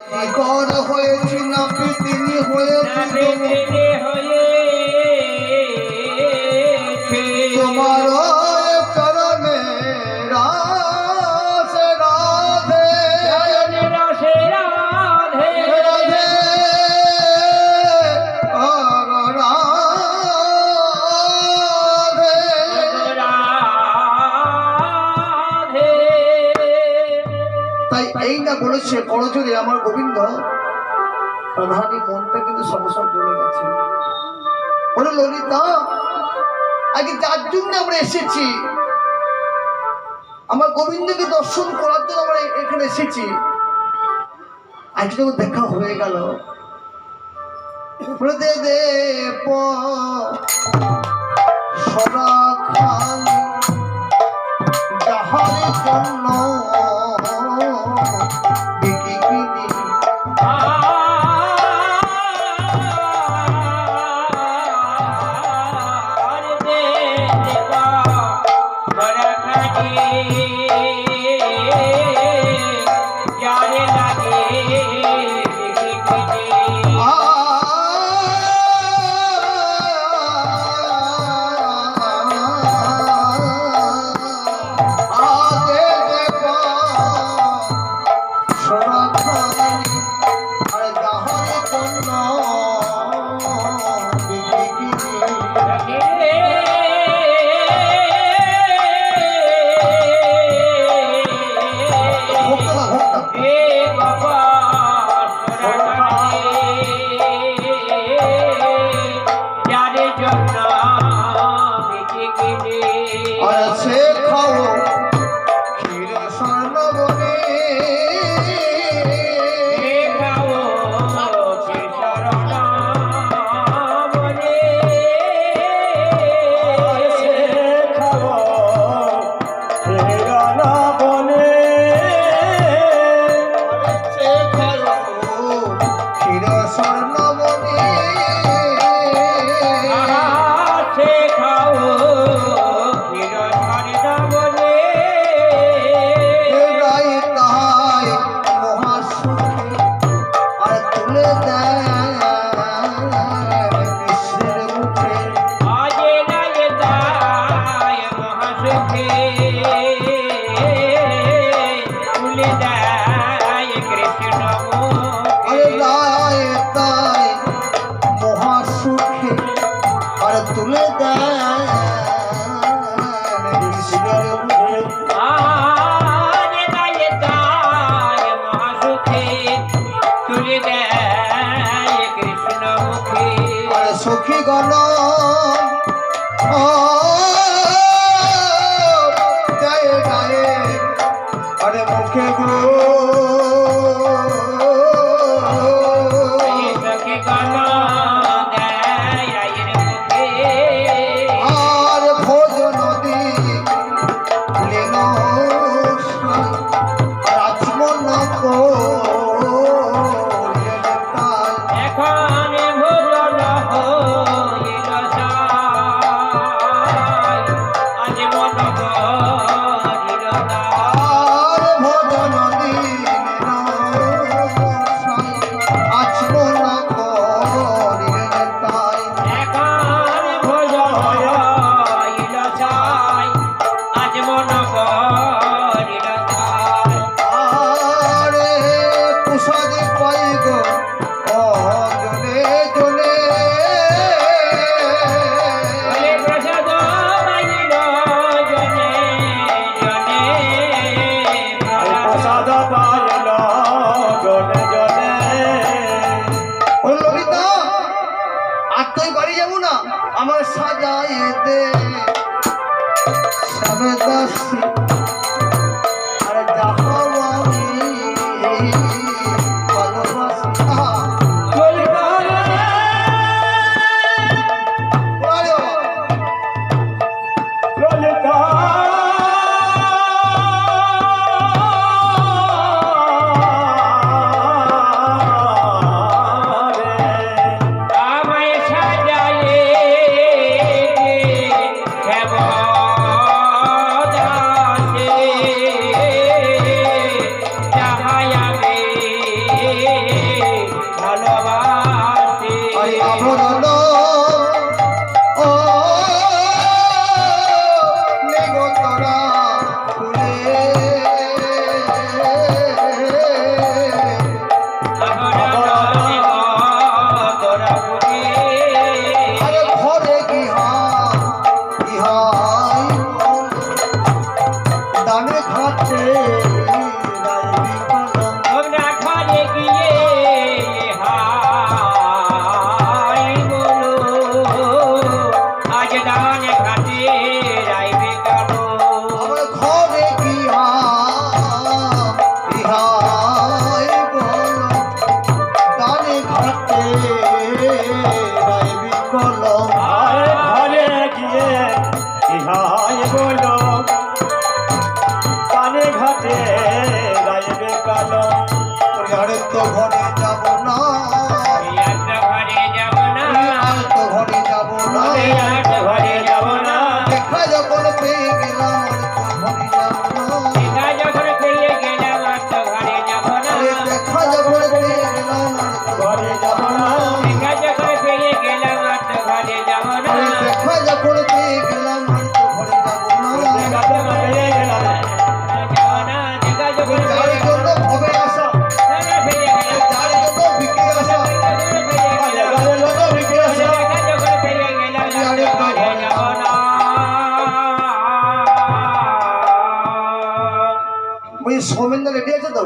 কর হয়েছি না তিনি হয়েছি তোমার চরণে রাধে রাধে রাধে রাধে তাই এই না বলেছে করজোরে আমার গোবিন্দ প্রধানী মনটা কিন্তু সমস্যা বলে গেছে। বলে ললিতা আগে যার জন্য আমরা এসেছি, আমার গোবিন্দকে দর্শন করার জন্য আমরা এখানে এসেছি, আজ যখন দেখা হয়ে গেল দে দে সরা খালি যাহার জন্য সখী গণ গায়ে গায়ে আরে মুখে গো সখী গণ আর ভোজ নদী লেন আর আচমন আমার সাজায় দে সবদাসী আর যাহা আমি ভালোবাসা ভালোবাসি আরে আভরণ ও নিগতরা ফুলে আরে ঘরে ইহাই দানে খাচ্ছে আমার ঘরে ইহাই বলো দানে খাচ্ছে রাইবি কলম ঘরে গিয়ে ইহাই বলো কানে ঘাটে রাইবে কালো আরে তো ঘরে যাব না ঘরে যাব না আর তো ঘরে যাব না ঘরে যাব না দেখা যখন পেয়ে গেলাম আর তো ঘরে যাব না যখন পেয়ে গেলাম আর তো ঘরে যাব না আরে দেখা যখন পেয়ে গেলাম আর তো ঘরে যাব না যখন পেয়ে গেলাম আর তো ঘরে যাব না আরে দেখা যখন পেয়ে গেলাম আর তো ঘরে যাব না পেয়ে গেলাম না দেখা যখন যার জন্য ভবে আসা পেয়ে গেলাম যার জন্য বিকে আসা ওই সৌমেন্দ্র রেডি আছে তো